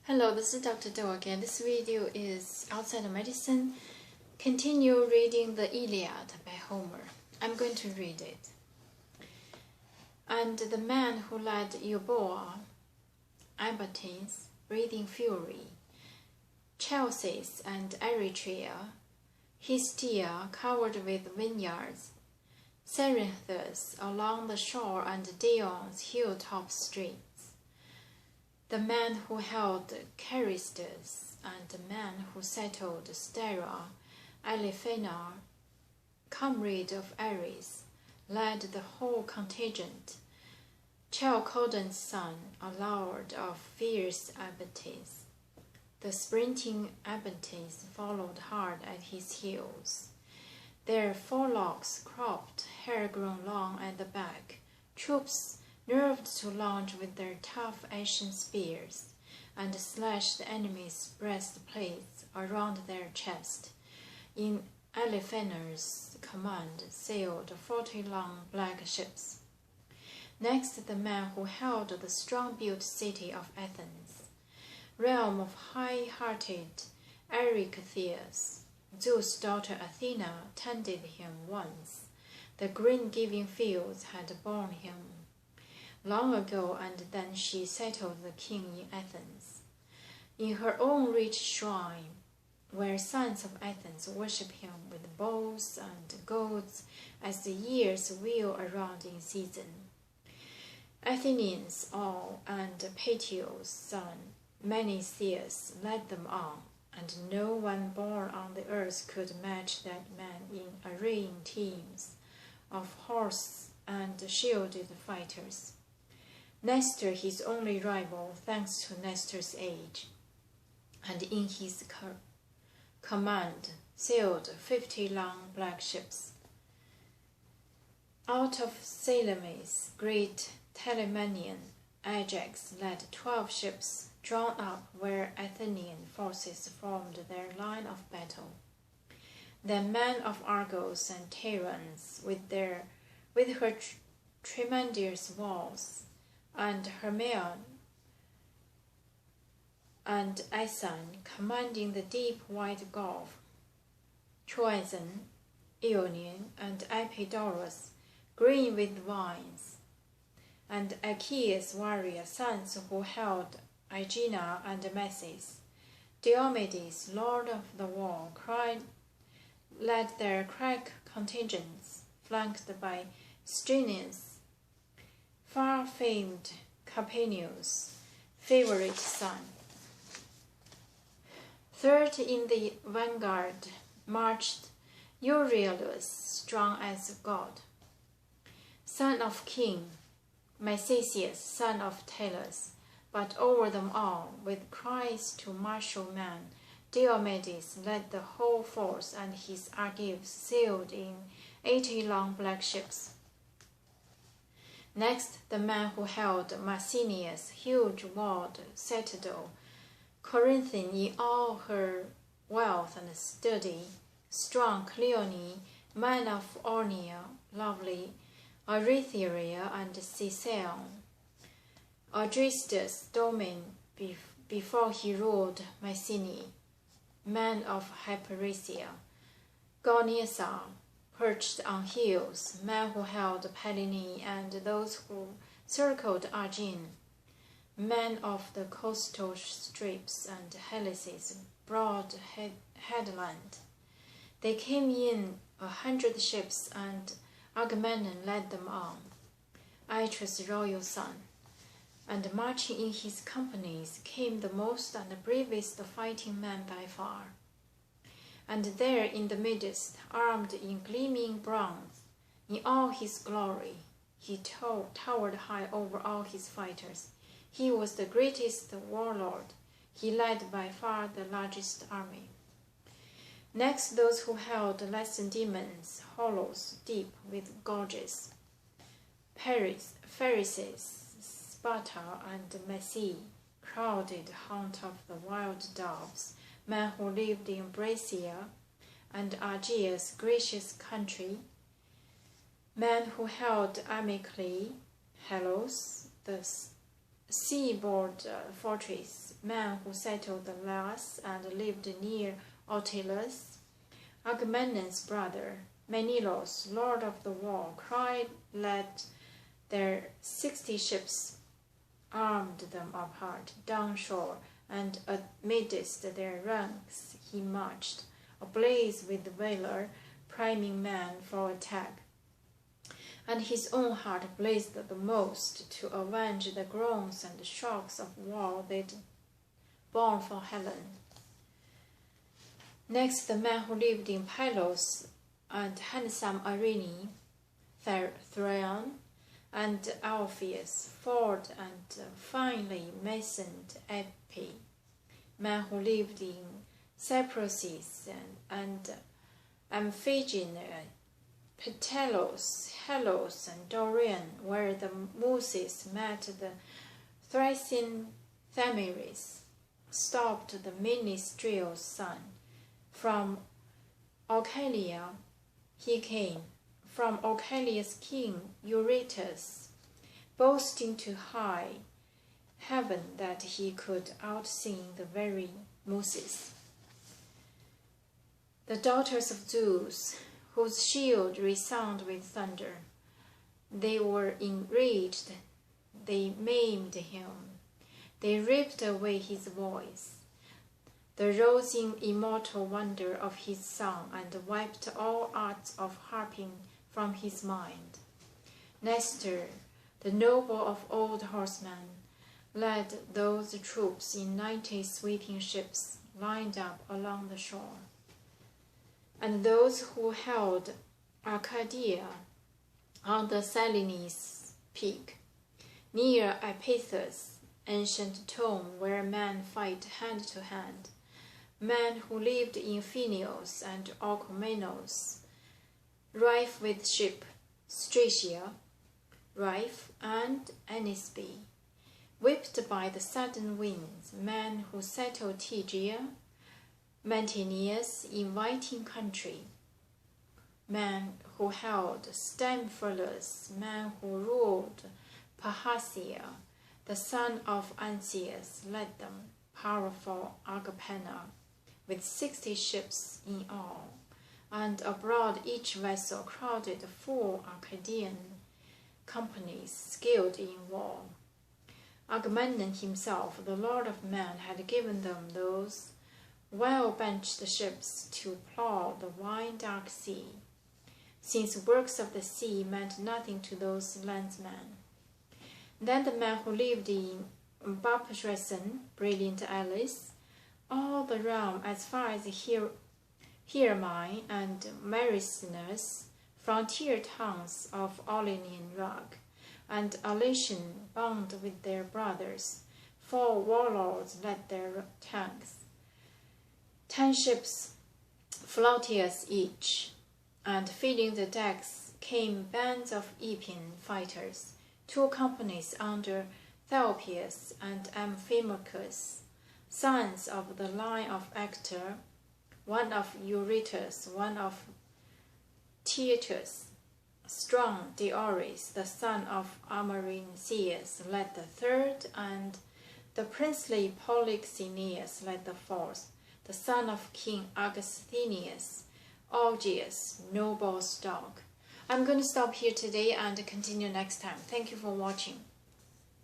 Hello, this is Dr. Do again. This video is outside of medicine. Continue reading the Iliad by Homer. I'm going to read it. And the man who led Euboea, Abates, breathing fury, Chalcis and Eritrea, Histia covered with vineyards, Cerinthus along the shore and Dion's hilltop streets, the man who held Charistus and the man who settled Stera, Elephanar, comrade of Ares, led the whole contingent. Chalcodon's son, a lord of fierce Abates. The sprinting Abates followed hard at his heels. Their forelocks cropped, hair grown long at the back, troops nerved to launch with their tough ashen spears, and slash the enemy's breastplates around their chest. In Elephanar's command sailed 40 long black ships. Next, the man who held the strong-built city of Athens, realm of high-hearted Erechtheus. Zeus' daughter Athena tended him once. The grain-giving fields had borne him long ago, and then she settled the king in Athens, in her own rich shrine, where sons of Athens worship him with bulls and goats as the years wheel around in season. Athenians all and Patios' son Meneceus led them on, and no one born on the earth could match that man in arraying teams of horse and shielded fighters. Nestor, his only rival, thanks to Nestor's age, and in his command sailed 50 long black ships. Out of Salamis, great Telamonian Ajax led 12 ships drawn up where Athenian forces formed their line of battle. Then men of Argos and Terans with her tremendous walls, and Hermione and Aeson commanding the deep white gulf, Troezen, Ionian, and Epidaurus green with vines, and Achaea's warrior sons who held Aegina and Messis. Diomedes, lord of the wall, led their crack contingents, flanked by Strenius, far-famed Capaneus' favorite son. Third in the vanguard marched Euryalus, strong as a god, son of King Micesius, son of Talus, but over them all, with cries to martial men, Diomedes led the whole force, and his Argives sailed in 80 long black ships. Next, the man who held Messenia's huge walled citadel, Corinthian in all her wealth and sturdy, strong Cleone, man of Ornia, lovely Erythrea and Sicyon, Adristus' domain before he ruled Mycenae, man of Hyperesia, Goniasa, perched on hills, men who held Pallene and those who circled Argene, men of the coastal strips and Helices' broad headland. They came in 100 ships, and Agamemnon led them on, Atreus' royal son. And marching in his companies came the most and the bravest fighting man by far. And there in the midst, armed in gleaming bronze, in all his glory, he towered high over all his fighters. He was the greatest warlord. He led by far the largest army. Next, those who held Lacedaemons, hollows deep with gorges, Pharisees, Sparta and Messi, crowded haunt of the wild doves, men who lived in Bracia and Argea's gracious country, men who held amicably Helos, the seaboard fortress, men who settled the Las and lived near Ortillus. Agamemnon's brother, Menelaus, lord of the war, cried, led their 60 ships, armed them apart, down shore, and amidst their ranks he marched, ablaze with valor, priming men for attack. And his own heart blazed the most to avenge the groans and shocks of war they'd borne for Helen. Next, the men who lived in Pylos and handsome Arene, Thraon and Alpheus, Ford and finely masoned Epi, men who lived in Cyprus and Amphigen, Ptelos, Helos, and Dorian, where the Muses met the Thracian Thamiris, stopped the ministerial's son. From Oechalia he came, from Oechalia's king Eurytus, boasting to high heaven that he could outsing the very Muses. The daughters of Zeus, whose shield resounded with thunder, they were enraged, they maimed him, they ripped away his voice, the rosy immortal wonder of his song, and wiped all arts of harping from his mind. Nestor, the noble of old horsemen, led those troops in 90 sweeping ships lined up along the shore. And those who held Arcadia on the Selinus peak, near Ephesus, ancient tomb where men fight hand to hand, men who lived in Phenios and Orchomenos, rife with ship, Stratia, rife, and Anisbe, whipped by the sudden winds, men who settled Tegea, Mantinea's inviting country, men who held Stymphalus, men who ruled Pahasia, the son of Ancaeus led them, powerful Agrippina, with 60 ships in all, and abroad each vessel crowded full Arcadian companies skilled in war. Agamemnon himself, the lord of men, had given them those well-benched ships to plough the wine-dark sea, since works of the sea meant nothing to those landsmen. Then the men who lived in Baptreson, brilliant Alice, all the realm as far as Hiermine and Marisnus, frontier towns of Aulenian rock, and Alatian bound with their brothers, 4 warlords led their tanks, 10 ships, Flautius each, and filling the decks came bands of Epian fighters, 2 companies under Theopius and Amphimachus, sons of the line of Actor, one of Eurytus, one of Tietus. Strong Diores, the son of Amarynceus, led the 3rd, and the princely Polyxenes led the 4th, the son of King Augustinius, Augeas, noble stock. I'm going to stop here today and continue next time. Thank you for watching.